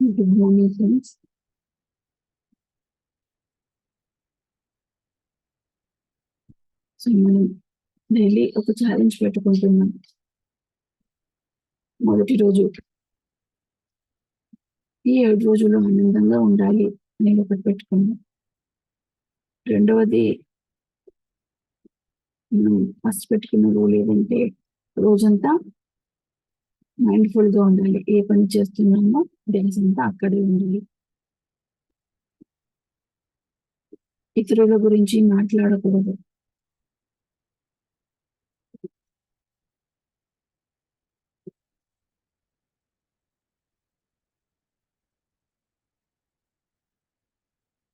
Good morning friends. So మనం daily ఒక challenge పెట్టుకుంటున్నాం. మొదటి రోజు ఈ 7 రోజులు ఆనందంగా ఉండాలి అనేది ఒకటి పెట్టుకున్నాం. రెండవది మనం ఫస్ట్ పెట్టుకున్న రూల్ ఏదంటే రోజంతా మైండ్ఫుల్గా ఉండాలి. ఏ పని చేస్తున్నామో ధ్యాసంతా అక్కడే ఉండాలి. ఇతరుల గురించి మాట్లాడకూడదు.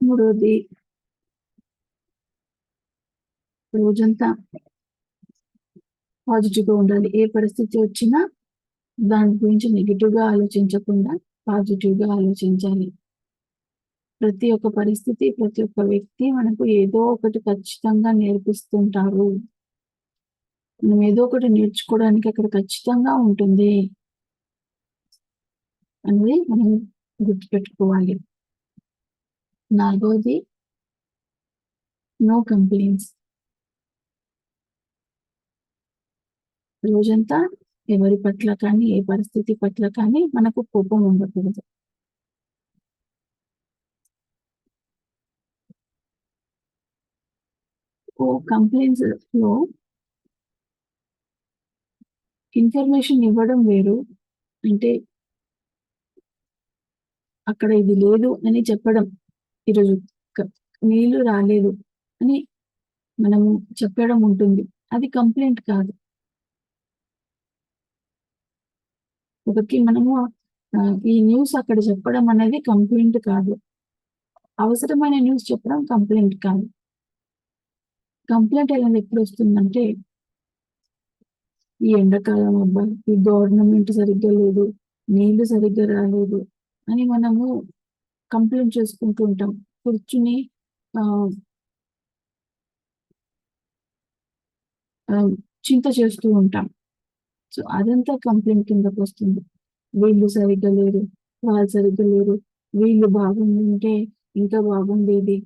మూడవది రోజంతా పాజిటివ్గా ఉండాలి. ఏ పరిస్థితి వచ్చినా దాని గురించి నెగిటివ్గా ఆలోచించకుండా పాజిటివ్గా ఆలోచించాలి. ప్రతి ఒక్క పరిస్థితి, ప్రతి ఒక్క వ్యక్తి మనకు ఏదో ఒకటి ఖచ్చితంగా నేర్పిస్తుంటారు. మనం ఏదో ఒకటి నేర్చుకోవడానికి అక్కడ ఖచ్చితంగా ఉంటుంది అనేది మనం గుర్తుపెట్టుకోవాలి. నాలుగవది నో కంప్లైంట్స్. రోజంతా ఎవరి పట్ల కానీ, ఏ పరిస్థితి పట్ల కానీ మనకు కోపం ఉండకూడదు. కంప్లైంట్స్‌లో ఇన్ఫర్మేషన్ ఇవ్వడం వేరు. అంటే అక్కడ ఇది లేదు అని చెప్పడం. ఈరోజు క నీళ్లు రాలేదు అని మనము చెప్పడం ఉంటుంది. అది కంప్లెయింట్ కాదు. ఒకటి మనము ఈ న్యూస్ అక్కడ చెప్పడం అనేది కంప్లెయింట్ కాదు. అవసరమైన న్యూస్ చెప్పడం కంప్లెయింట్ కాదు. కంప్లెయింట్ అనేది ఎప్పుడొస్తుందంటే, ఈ ఎండాకాలం అబ్బా! ఈ గవర్నమెంట్ సరిగ్గా లేదు, నీళ్లు సరిగ్గా రాలేదు అని మనము కంప్లెయింట్ చేసుకుంటూ ఉంటాం. కూర్చుని ఆహ్, ఆహ్, చింత చేస్తూ ఉంటాం. సో, అదంతా కంప్లెయింట్ కిందకొస్తుంది. వీళ్ళు సరిగ్గా లేరు, వాళ్ళు సరిగ్గా లేరు, వీళ్ళు బాగుండుంటే ఇంకా బాగుండేది.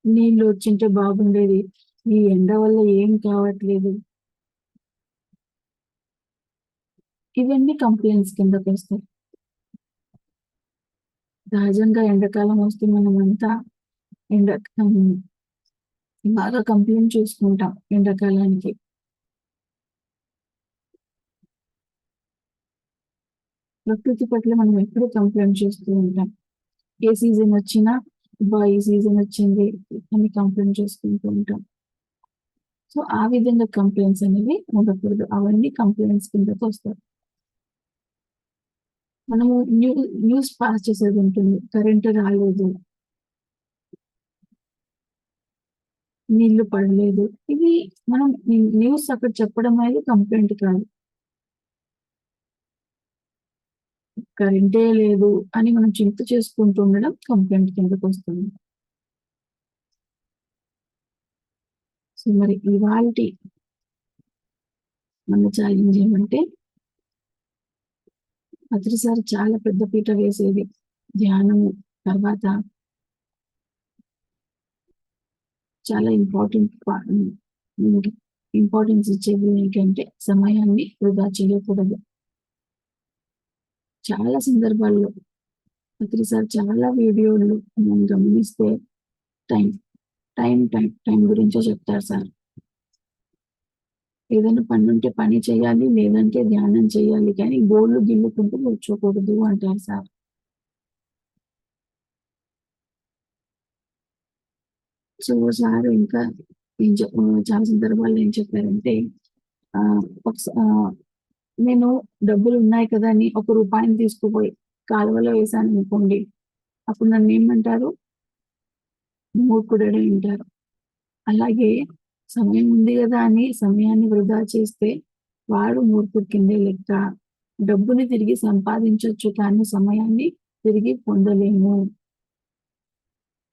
నీళ్ళు వచ్చుంటే బాగుండేది. ఈ ఎండ వల్ల ఏం కావట్లేదు. ఇవన్నీ కంప్లెయింట్స్ కిందకొస్తాయి. సహజంగా ఎండాకాలం వస్తే మనమంతా ఎండ హ్మ్. బాగా కంప్లెయింట్ చేసుకుంటాం ఎండాకాలానికి. ప్రకృతి పట్ల మనం ఎప్పుడూ కంప్లెయింట్ చేస్తూ ఉంటాం. ఏ సీజన్ వచ్చినా, అబ్బా! ఈ సీజన్ వచ్చింది అని కంప్లెయింట్ చేసుకుంటూ ఉంటాం. సో, ఆ విధంగా కంప్లెయింట్స్ అనేవి ఉండకూడదు. అవన్నీ కంప్లెయింట్స్ కిందకొస్తాయి. మనము న్యూస్ పాస్ చేసేదుంటుంది. కరెంట్ రాలేదు, నీళ్లు పడలేదు. ఇవి మనం న్యూస్ అక్కడ చెప్పడం అనేది కంప్లెయింట్ కాదు. కరెంటే లేదు అని మనం చింత చేసుకుంటూ ఉండడం కంప్లెయింట్ కిందకొస్తుంది. సో, మరి ఇవాల్టి మన ఛాలెంజ్ ఏమంటే, ప్రతిసారి చాలా పెద్ద పీట వేసేది ధ్యానము తర్వాత చాలా ఇంపార్టెన్స్ ఇచ్చేది ఏంటంటే సమయాన్ని వృధా చేయకూడదు. చాలా సందర్భాల్లో ప్రతిసారి చాలా వీడియోలు మనం గమనిస్తే టైం, టైం గురించే చెప్తారు సార్. ఏదైనా పనుంటే పని చేయాలి, లేదంటే ధ్యానం చేయాలి కానీ గోళ్ళు గిల్లుకుంటూ కూర్చోకూడదు అంటారు సార్. సో, సార్ ఇంకా చాలా సందర్భాల్లో ఏం చెప్పారంటే ఆహ్, నేను డబ్బులున్నాయి కదా అని ఒక రూపాయిని తీసుకుపోయి కాలువలో వేశాననుకోండి, అప్పుడు నన్నేమంటారు? మూర్ఖుడని అంటారు. అలాగే సమయం ఉంది గదా అని సమయాన్ని వృధా చేస్తే వాడు మూర్ఖుడి కిందే లెక్క. డబ్బుని తిరిగి సంపాదించొచ్చు కానీ సమయాన్ని తిరిగి పొందలేము.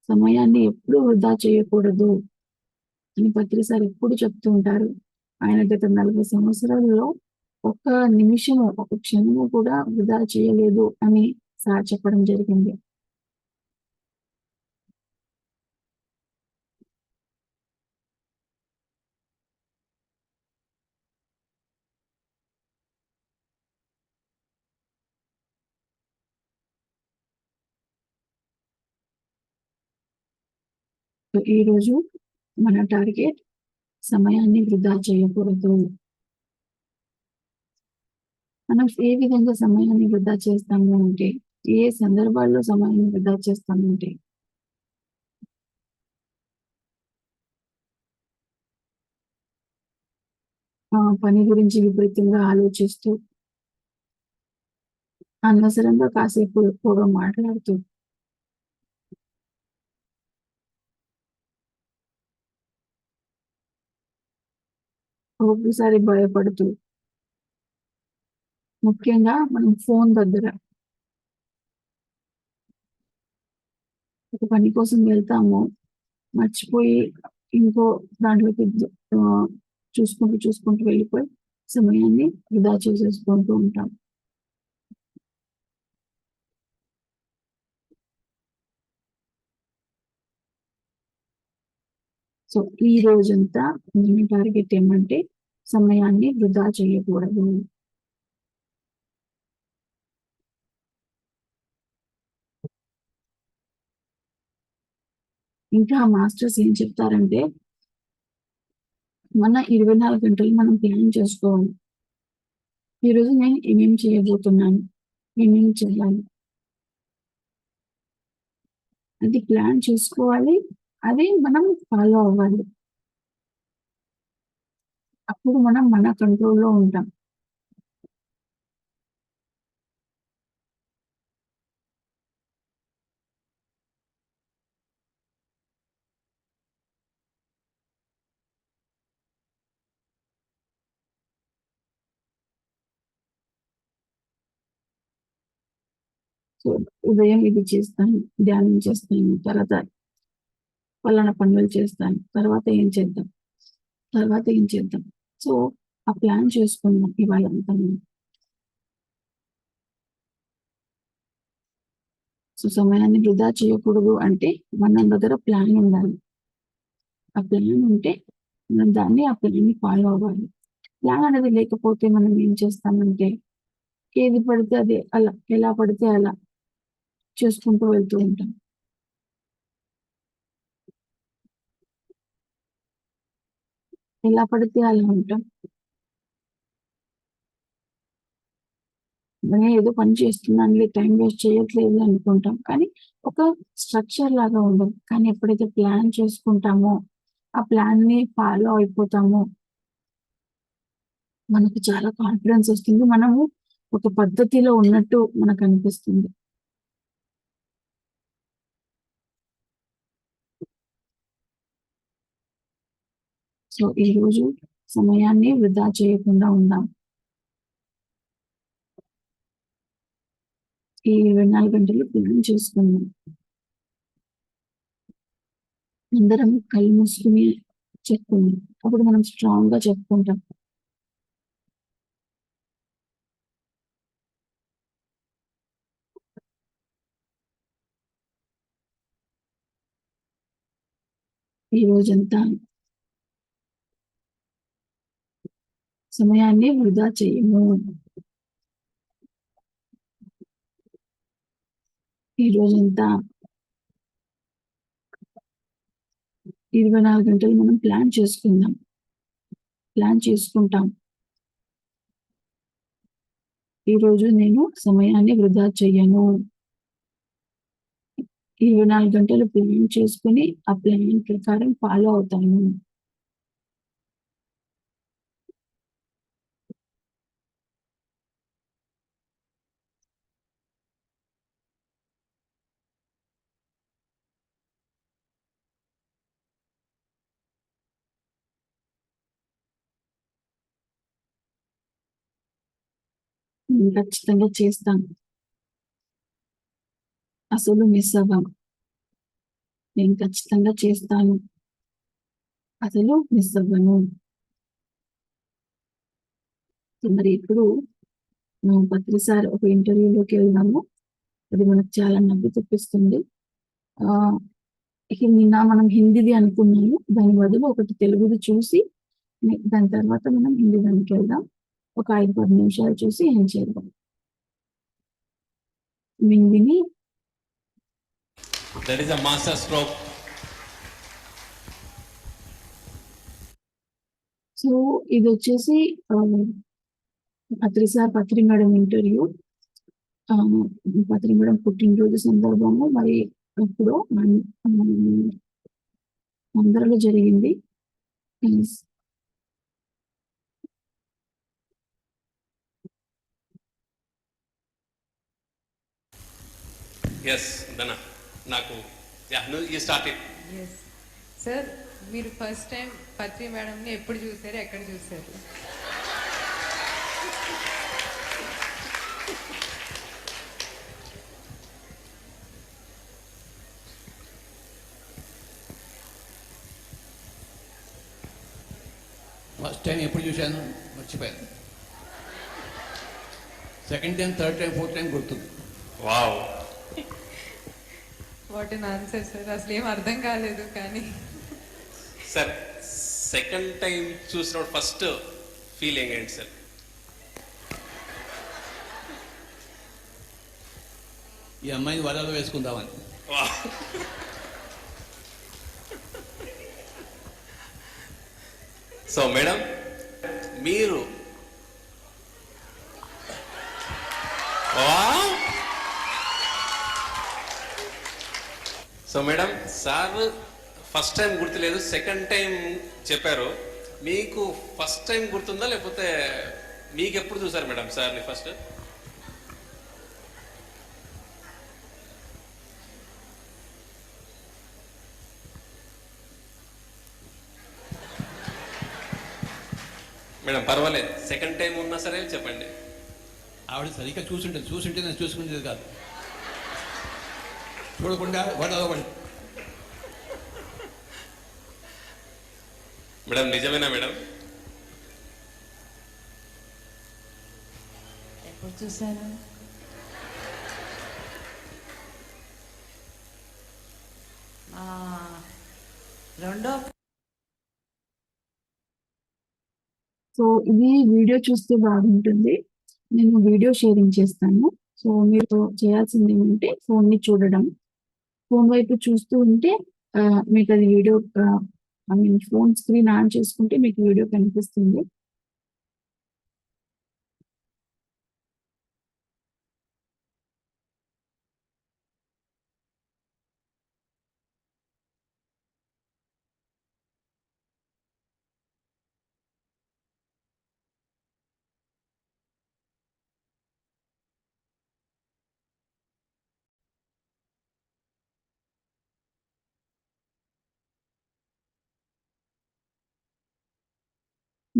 సమయాన్ని ఎప్పుడూ వృధా చేయకూడదు అని పత్రి సార్ ఎప్పుడు చెప్తూ ఉంటారు. ఆయన గత 40 సంవత్సరాలలో ఒక్క నిమిషము, ఒక క్షణము కూడా వృధా చేయలేదు అని సార్ చెప్పడం జరిగింది. సో, ఈరోజు మన టార్గెట్ సమయాన్ని వృధా చేయకూడదు. మనం ఏ విధంగా సమయాన్ని వృధా చేస్తాము అంటే, ఏ సందర్భాల్లో సమయాన్ని వృధా చేస్తామంటే, పని గురించి విపరీతంగా ఆలోచిస్తూ, అనవసరంగా కాసేపు ఎక్కువగా మాట్లాడుతూ, ఒక్కొక్కసారి భయపడుతూ, ముఖ్యంగా మనం ఫోను దగ్గర ఒక పని కోసం వెళ్తాము. మర్చిపోయి ఇంకో దాంట్లోకి ఆహ్, చూసుకుంటూ వెళ్ళిపోయి సమయాన్ని వృధా చేసేసుకుంటూ ఉంటాం. సో, ఈ రోజంతా మన టార్గెట్ ఏమంటే సమయాన్ని వృధా చేయకూడదు. ఇంకా మాస్టర్స్ ఏం చెప్తారంటే, మన 24 గంటలు మనం ప్లాన్ చేసుకోవాలి. ఈరోజు నేను ఏమేం చేయబోతున్నాను? ఏమేం చేయాలి? అది ప్లాన్ చేసుకోవాలి. అది మనం ఫాలో అవ్వాలి. అప్పుడు మనం మన కంట్రోల్‌లో ఉంటాం. సో, ఉదయం ఇది చేస్తాను, ధ్యానం చేస్తాను, తర్వాత పలానా పనులు చేస్తాను, తర్వాత ఏం చేద్దాం, తర్వాత ఏం చేద్దాం. సో, ఆ ప్లాన్ చేసుకుందాం ఇవాళంతా మనం. సో, సమయాన్ని వృధా చేయకూడదు అంటే మన దగ్గర ప్లాన్ ఉండాలి. ఆ ప్లాన్ ఉంటే మనం ఆ ప్లాన్‌ని ఫాలో అవ్వాలి. ప్లాన్ అనేది లేకపోతే మనం ఏం చేస్తామంటే, ఏది పడితే అదే అలా, ఎలా పడితే అలా చేసుకుంటూ వెళ్తూ ఉంటాం. ఎలా పడితే అలా ఉంటాం. నేను ఏదో పని చేస్తున్నానులే, టైమ్ వేస్ట్ చేయట్లేదు అనుకుంటాం. కానీ ఒక స్ట్రక్చర్ లాగా ఉండదు. కానీ ఎప్పుడైతే ప్లాన్ చేసుకుంటామో, ఆ ప్లాన్‌ని ఫాలో అయిపోతామో, మనకు చాలా కాన్ఫిడెన్స్ వస్తుంది. మనము ఒక పద్ధతిలో ఉన్నట్టు మనకనిపిస్తుంది. సో, ఈరోజు సమయాన్ని వృధా చేయకుండా ఉందాం. ఈ 24 గంటలు ప్లాన్ చేసుకుందాం. అందరం కళ్ళు మూసుకొని చెప్పుకుందాం. అప్పుడు మనం స్ట్రాంగ్‌గా చెప్పుకుంటాం. ఈ రోజంతా సమయాన్ని వృధా చెయ్యము. ఈ రోజంతా 24 గంటలు మనం ప్లాన్ చేసుకుందాం. ప్లాన్ చేసుకుంటాం. ఈరోజు నేను సమయాన్ని వృధా చెయ్యను. 24 గంటలు ప్లాన్ చేసుకొని, ఆ ప్లాన్ ప్రకారం ఫాలో అవుతాను. నేను ఖచ్చితంగా చేస్తాను. అసలు మిస్ అవ్వను. నేను ఖచ్చితంగా చేస్తాను. అసలు మిస్ అవ్వను. సో, మరి ఇప్పుడు భద్రి సార్ ఒక ఇంటర్వ్యూలోకి వెళ్దాము. అది మనకు చాలా నవ్వు తెప్పిస్తుంది. నిన్న మనం హిందీది అనుకున్నాము. దాని బదులు ఒకటి తెలుగుది చూసి దాని తర్వాత మనం హిందీ దానికి వెళ్దాం. ఒక 5-10 నిమిషాలు చూసి ఏం చేద్దాం. విని That is a master stroke. So ఇది వచ్చేసి పత్రి సార్, పత్రి మేడం ఇంటర్వ్యూ. పత్రి మేడం పుట్టినరోజు సందర్భంగా మరి ఇప్పుడు అందరిలో జరిగింది. Yes, Dana. నాకు you started. Yes. సార్ మీరు ఫస్ట్ టైం పత్రి మేడంని ఎప్పుడు చూసారు, ఎక్కడ చూసారు? ఫస్ట్ టైం ఎప్పుడు చూశాను మర్చిపోయాను. Second time, third time, fourth time గుర్తుంది. Wow, what an answer sir. అసలు ఏం అర్థం కాలేదు. కానీ సార్ సెకండ్ టైం చూసినప్పుడు ఫస్ట్ ఫీలింగ్ ఏంటి సార్? ఈ అమ్మాయిని వలలో వేసుకుందామని. సో మేడం, మీరు so madam, sir first time గుర్తులేదు, సెకండ్ టైం చెప్పారు. మీకు ఫస్ట్ టైం గుర్తుందా, లేకపోతే మీకు ఎప్పుడు చూసారు మేడం సార్ని ఫస్ట్? మేడం పర్వాలేదు, సెకండ్ టైం ఉన్నా సరే చెప్పండి. ఆవిడ సరిగ్గా చూసుంటే నేను చూసుకునేది కాదు. చూడకుండా వలలో పడి. మేడం నిజమేనా మేడం? ఎప్పుడు చూశాను? రెండో. సో ఇది వీడియో చూస్తే బాగుంటుంది. నేను వీడియో షేరింగ్ చేస్తాను. సో మీరు చేయాల్సింది ఏమంటే ఫోన్ని చూడడం, ఫోన్ వైపు చూస్తూ ఉంటే మీకు అది వీడియో ఫోన్ స్క్రీన్ ఆన్ చేసుకుంటే మీకు వీడియో కనిపిస్తుంది.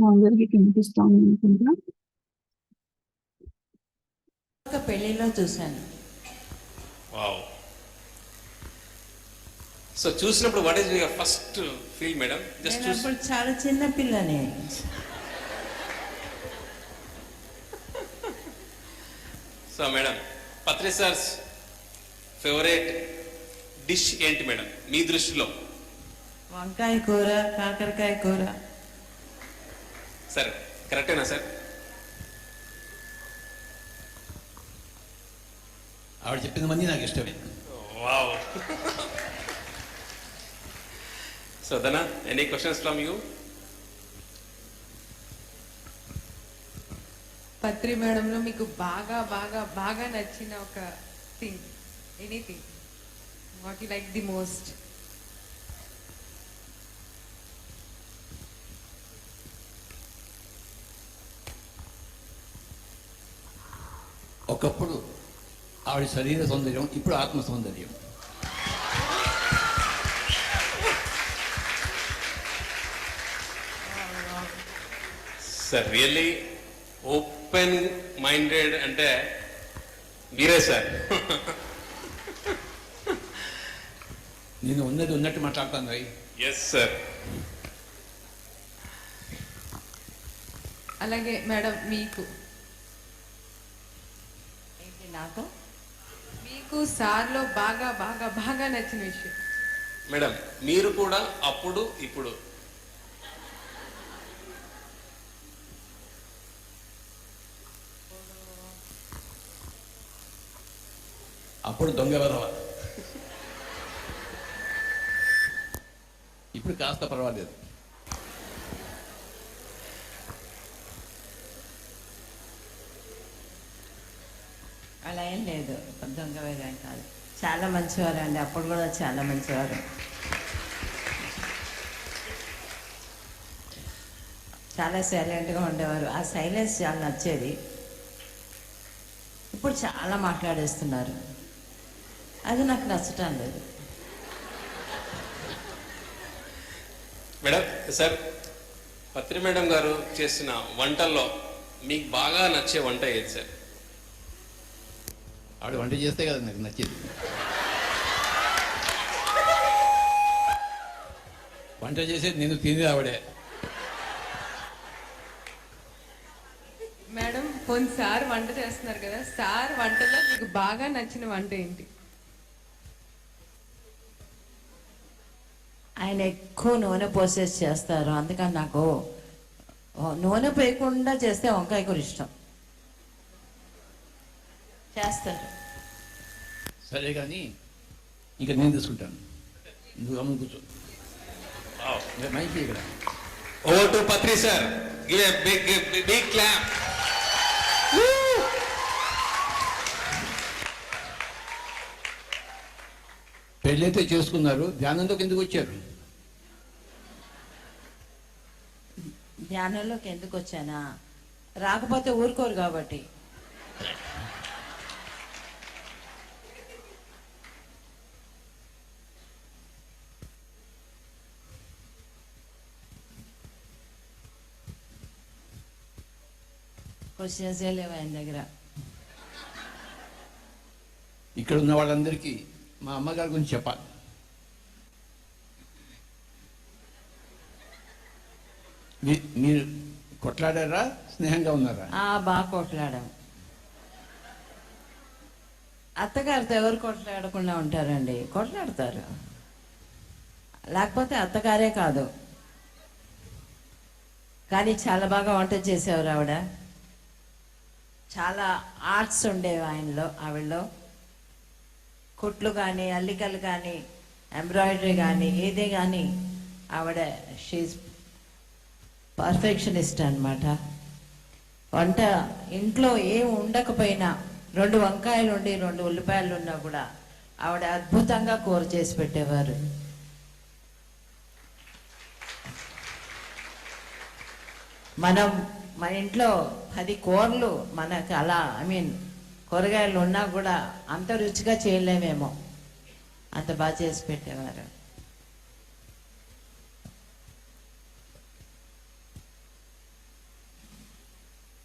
మా అందరికీ కనిపిస్తాను అనుకుంటున్నా. పెళ్లిలో చూశాను. వావ్. సో చూసినప్పుడు what is your first feel madam? Just అప్పుడు చాలా చిన్న పిల్లని. సో మేడం, పత్రి సార్స్ ఫేవరెట్ డిష్ ఏంటి మేడం మీ దృష్టిలో? వంకాయ కూర, కాకరకాయ కూర. సార్ కరెక్టేనా సార్? ఆవిడ చెప్పిన మంది నాకు ఇష్టమే. Wow. So Dana, any questions from you? పత్రి మేడంలో మీకు బాగా బాగా బాగా నచ్చిన ఒక thing, anything, what you like the most? ఒకప్పుడు ఆవిడ శరీర సౌందర్యం, ఇప్పుడు ఆత్మ సౌందర్యం. సార్ రియల్లీ ఓపెన్ మైండెడ్ అంటే మీరే సార్. నేను ఉన్నది ఉన్నట్టు మాట్లాడతాను రై. Yes sir. అలాగే మేడం మీకు నాకు మీకు మీకు సార్లో బాగా బాగా బాగా నచ్చిన విషయం? మేడం మీరు కూడా అప్పుడు ఇప్పుడు అప్పుడు దొంగ వెధవ, ఇప్పుడు కాస్త పర్వాలేదు. అలా ఏం లేదు, దొంగ వేగం కాదు. చాలా మంచివారు అండి, అప్పుడు కూడా చాలా మంచివారు. చాలా సైలెంట్గా ఉండేవారు. ఆ సైలెన్స్ చాలా నచ్చేది. ఇప్పుడు చాలా మాట్లాడేస్తున్నారు, అది నాకు నచ్చటం లేదు. మేడం సార్, పత్రి మేడం గారు చేసిన వంటల్లో మీకు బాగా నచ్చే వంట ఏది సార్? ఆవిడ వంట చేస్తే కదా నాకు నచ్చేది. వంట చేసేది నేను, తినేది ఆవిడే. మేడం పోనీ సార్ వంట చేస్తున్నారు కదా, సార్ వంటలో మీకు బాగా నచ్చిన వంట ఏంటి? ఆయన ఎక్కువ నూనె పోసేసి చేస్తారు, అందుకని నాకు నూనె పోయకుండా చేస్తే వంకాయ కూర ఇష్టం. చేస్తారు. సరే కానీ ఇంకా నేను తీసుకుంటాను, నువ్వు అమ్మ కూర్చో. మంచి ఇక్కడ over to Patri sir, give a big clap. పెళ్ళైతే చేసుకున్నారు, ధ్యానంలోకి ఎందుకు వచ్చారు? ధ్యానంలోకి ఎందుకు వచ్చానా, రాకపోతే ఊరుకోరు కాబట్టి. క్వశ్చన్స్ లేవు ఆయన దగ్గర. ఇక్కడ ఉన్న వాళ్ళందరికీ మా అమ్మగారి గురించి చెప్పాలి. మీరు కొట్లాడారా, స్నేహంగా ఉన్నారా? బాగా కొట్లాడాం. అత్తగారితో ఎవరు కొట్లాడకుండా ఉంటారండి? కొట్లాడతారు, లేకపోతే అత్తగారే కాదు. కానీ చాలా బాగా వంట చేసేవారు ఆవిడ. చాలా ఆర్ట్స్ ఉండేవి ఆవిడలో. కుట్లు కానీ, అల్లికలు కానీ, ఎంబ్రాయిడరీ కానీ, ఏదే కానీ ఆవిడ షీజ్ పర్ఫెక్షనిస్ట్ అన్నమాట. వంట ఇంట్లో ఏం ఉండకపోయినా 2 వంకాయలు ఉండి 2 ఉల్లిపాయలు ఉన్నా కూడా ఆవిడ అద్భుతంగా కూర చేసి పెట్టేవారు. మన ఇంట్లో 10 కూరలు మనకు అలా కూరగాయలు ఉన్నా కూడా అంత రుచిగా చేయలేమేమో, అంత బాగా చేసి పెట్టేవారు.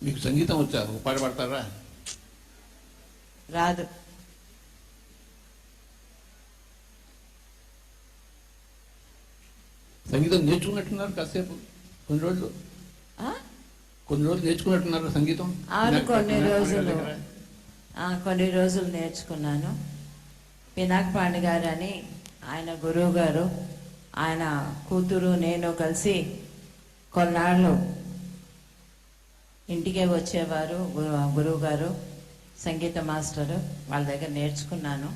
మీకు సంగీతం వచ్చా? ఒక పాట పాడతారా? రాదు. సంగీతం నేర్చుకున్నట్టున్నారు కాసేపు, కొన్ని రోజులు నేర్చుకున్నట్టున్నారు సంగీతం. అవును, కొన్ని రోజులు నేర్చుకున్నాను. పినాక్ పాండే గారు అని ఆయన గురువు గారు, ఆయన కూతురు నేను కలిసి కొన్నాళ్ళు ఇంటికే వచ్చేవారు. గురువు గారు సంగీత మాస్టరు, వాళ్ళ దగ్గర నేర్చుకున్నాను.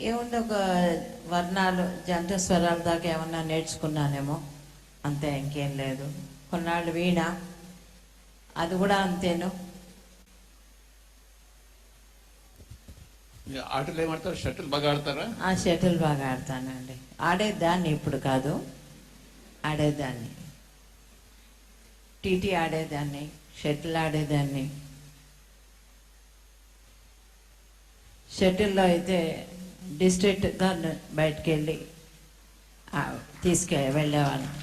ఏముంది, ఒక వర్ణాలు, జంట స్వరాల దాకా ఏమన్నా నేర్చుకున్నానేమో, అంతే, ఇంకేం లేదు. కొన్నాళ్ళు వీణ, అది కూడా అంతేను. ఆటలు ఏమాడతారు? షటిల్ బాగా ఆడతారా? షటిల్ బాగా ఆడతానండి. ఆడేదాన్ని, ఇప్పుడు కాదు, ఆడేదాన్ని. TT ఆడేదాన్ని, shuttle ఆడేదాన్ని. షటిల్లో అయితే డిస్ట్రిక్ట్గా బయటకు వెళ్ళి వెళ్ళేవాళ్ళం.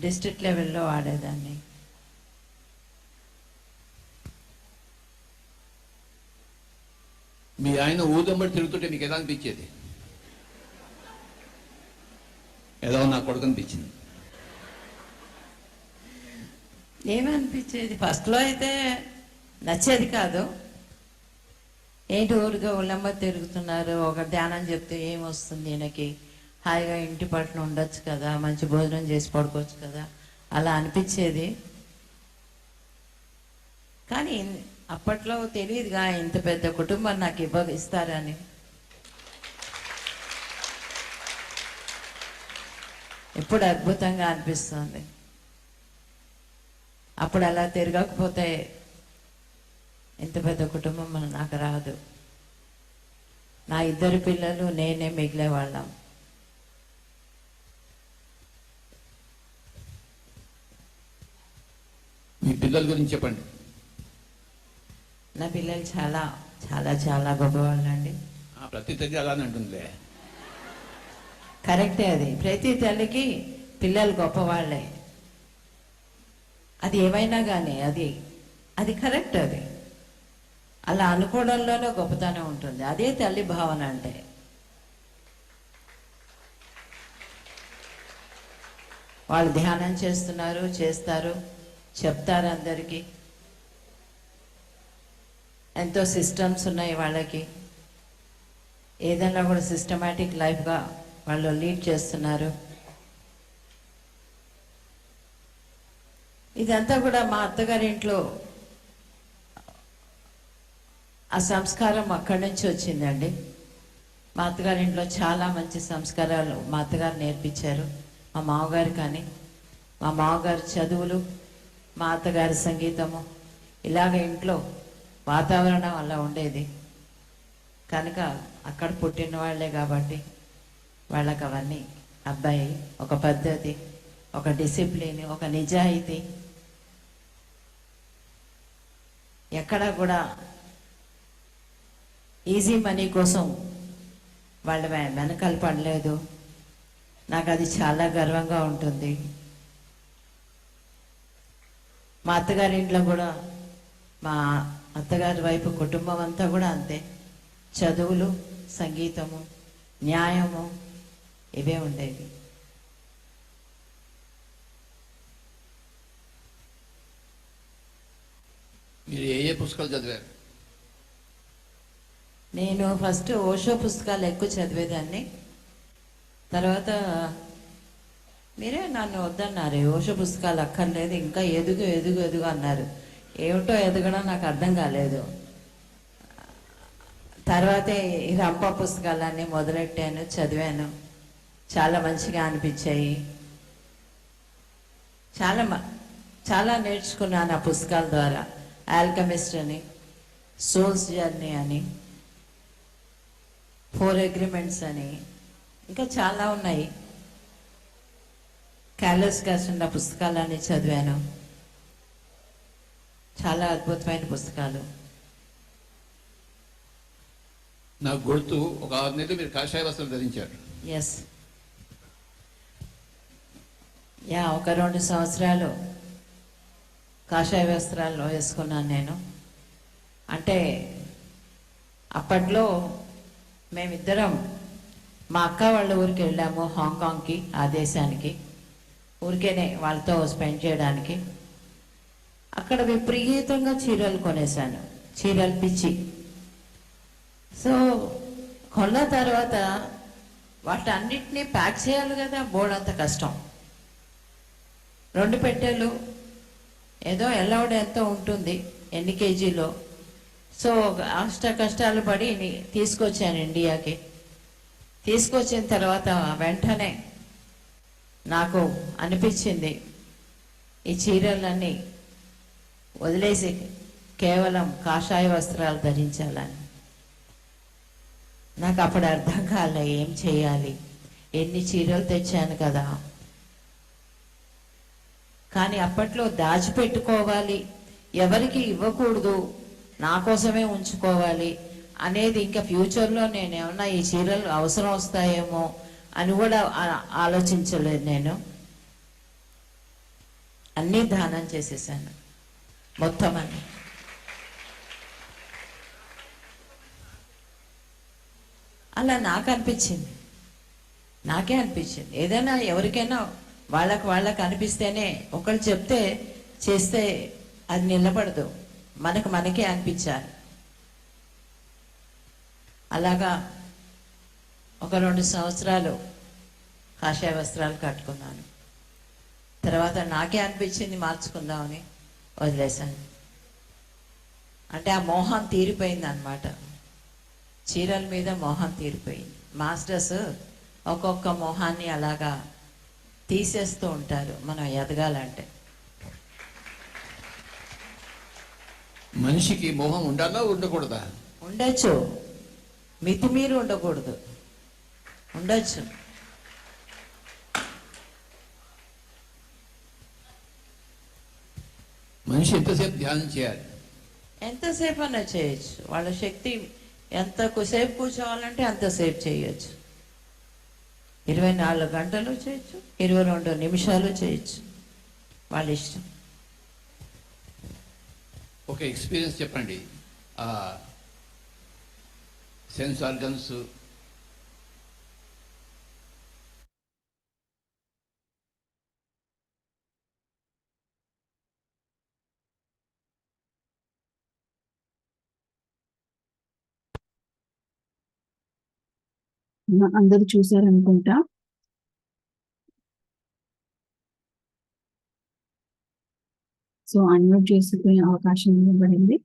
డిస్ట్రిక్ట్ లెవెల్లో ఆడేదాన్ని. మీ ఆయన ఊదంబడి తిరుగుతుంటే మీకు ఎలా అనిపించేది? ఏదో నా కొడుకు అనిపించింది. ఏమనిపించేది? ఫస్ట్లో అయితే నచ్చేది కాదు, ఏంటి ఊరిగా ఒళ్ళమ్మ తిరుగుతున్నారు, ఒక ధ్యానం చెప్తే ఏమొస్తుంది ఈయనకి, హాయిగా ఇంటి పట్టున ఉండొచ్చు కదా, మంచి భోజనం చేసి పడుకోవచ్చు కదా, అలా అనిపించేది. కానీ అప్పట్లో తెలియదుగా ఇంత పెద్ద కుటుంబం నాకు ఇస్తారని. ఇప్పుడు అద్భుతంగా అనిపిస్తుంది. అప్పుడు అలా తిరగకపోతే ఇంత పెద్ద కుటుంబం నాకు రాదు. నా 2 పిల్లలు నేనే మిగిలేవాళ్ళం. మీ పిల్లల గురించి చెప్పండి. నా పిల్లలు చాలా చాలా చాలా గొప్పవాళ్ళండి. ప్రతి తల్లి అలానే అంటుందిలే. కరెక్టే, అది ప్రతి తల్లికి పిల్లలు గొప్పవాళ్ళే. అది ఏమైనా కానీ అది కరెక్ట్. అది అలా అనుకోవడంలోనే గొప్పతనం ఉంటుంది. అదే తల్లి భావన అంటే. వాళ్ళు ధ్యానం చేస్తారు, చెప్తారు అందరికీ. ఎంతో సిస్టమ్స్ ఉన్నాయి వాళ్ళకి. ఏదైనా కూడా సిస్టమాటిక్ లైఫ్గా వాళ్ళు లీడ్ చేస్తున్నారు. ఇదంతా కూడా మా అత్తగారి ఇంట్లో ఆ సంస్కారం అక్కడి నుంచి వచ్చిందండి. మా అత్తగారి ఇంట్లో చాలా మంచి సంస్కారాలు మా అత్తగారు నేర్పించారు. మా మామగారు కానీ, మా మామగారు చదువులు, మా అత్తగారి సంగీతము, ఇలాగ ఇంట్లో వాతావరణం అలా ఉండేది కనుక అక్కడ పుట్టిన వాళ్ళే కాబట్టి వాళ్ళకి అవన్నీ అబ్బాయి ఒక పద్ధతి, ఒక డిసిప్లిన్, ఒక నిజాయితీ, ఎక్కడ కూడా ఈజీ మనీ కోసం వాళ్ళ వెనకాల పడలేదు. నాకు అది చాలా గర్వంగా ఉంటుంది. మా అత్తగారి ఇంట్లో కూడా, మా అత్తగారి వైపు కుటుంబం అంతా కూడా అంతే. చదువులు, సంగీతము, న్యాయము ఇవే ఉండేవి. మీరు ఏ పుస్తకాలు చదివారు? నేను ఫస్ట్ ఓషో పుస్తకాలు ఎక్కువ చదివేదాన్ని. తర్వాత మీరే నన్ను వద్దన్నారు, ఓషో పుస్తకాలు అక్కర్లేదు, ఇంకా ఎదుగు ఎదుగు ఎదుగు అన్నారు. ఏమిటో ఎదగడం నాకు అర్థం కాలేదు. తర్వాతే ఈ రంప పుస్తకాలన్నీ మొదలెట్టాను, చదివాను. చాలా మంచిగా అనిపించాయి. చాలా నేర్చుకున్నాను ఆ పుస్తకాల ద్వారా. ఆల్కెమిస్ట్ అని, సోల్స్ జర్నీ అని, 4 అగ్రిమెంట్స్ అని, ఇంకా చాలా ఉన్నాయి. క్యాలస్ కాసిన పుస్తకాలన్నీ చదివాను. చాలా అద్భుతమైన పుస్తకాలు. నాకు గుర్తు, ఒక 6 నెలలు మీరు కాషాయ వస్త్రం ధరించారు. ఎస్, ఒక 2 సంవత్సరాలు కాషాయ వస్త్రాలు వేసుకున్నాను నేను. అంటే అప్పట్లో మేమిద్దరం మా అక్క వాళ్ళ ఊరికి వెళ్ళాము, హాంకాంగ్కి, ఆ దేశానికి. ఊరికేనే వాళ్ళతో స్పెండ్ చేయడానికి. అక్కడ విపరీతంగా చీరలు కొనేసాను, చీరలు పిచ్చి. సో కొన్న తర్వాత వాటన్నిటినీ ప్యాక్ చేయాలి కదా, బోర్డంత కష్టం. 2 పెట్టెలు, ఏదో ఎల్లవడ ఎంతో ఉంటుంది, ఎన్ని కేజీలో. సో కష్టాలు పడి తీసుకొచ్చాను ఇండియాకి. తీసుకొచ్చిన తర్వాత వెంటనే నాకు అనిపించింది ఈ చీరలన్నీ వదిలేసి కేవలం కాషాయ వస్త్రాలు ధరించాలని. నాకు అప్పుడు అర్థం కాలే ఏం చేయాలి. ఎన్ని చీరలు తెచ్చాను కదా, కానీ అప్పట్లో దాచిపెట్టుకోవాలి, ఎవరికి ఇవ్వకూడదు, నా కోసమే ఉంచుకోవాలి అనేది. ఇంకా ఫ్యూచర్లో నేను ఏమన్నా ఈ చీరలు అవసరం వస్తాయేమో అని కూడా ఆలోచించలేదు. నేను అన్నీ దానం చేసేసాను, మొత్తం అని. అలా నాకే అనిపించింది. ఏదైనా ఎవరికైనా వాళ్ళకి అనిపిస్తేనే, ఒకళ్ళు చెప్తే చేస్తే అది నిలబడదు, మనకే అనిపించాలి. అలాగా ఒక 2 సంవత్సరాలు కాషాయ వస్త్రాలు కట్టుకున్నాను. తర్వాత నాకే అనిపించింది మార్చుకుందామని వదిలేశాను. అంటే ఆ మోహం తీరిపోయింది అనమాట. చీరల మీద మోహం తీరిపోయింది. మాస్టర్స్ ఒక్కొక్క మోహాన్ని అలాగా తీసేస్తూ ఉంటారు మనం ఎదగాలంటే. మనిషికి మోహం ఉండాలా ఉండకూడదా? ఉండొచ్చు, మితిమీరి ఉండకూడదు. ఉండొచ్చు. మనిషి ఎంతసేపు ధ్యానం చేయాలి? ఎంతసేపు అన్నా చేయొచ్చు. వాళ్ళ శక్తి ఎంతసేపు కూర్చోవాలంటే అంతసేపు చేయొచ్చు. 24 గంటలు చేయొచ్చు, 22 నిమిషాలు చేయొచ్చు, వాళ్ళ ఇష్టం. ఒక ఎక్స్పీరియన్స్ చెప్పండి. ఆ సెన్స్ ఆర్గన్స్ అందరూ చూసారనుకుంటా. సో అన్మ్యూట్ చేసుకునే అవకాశం ఇవ్వబడింది.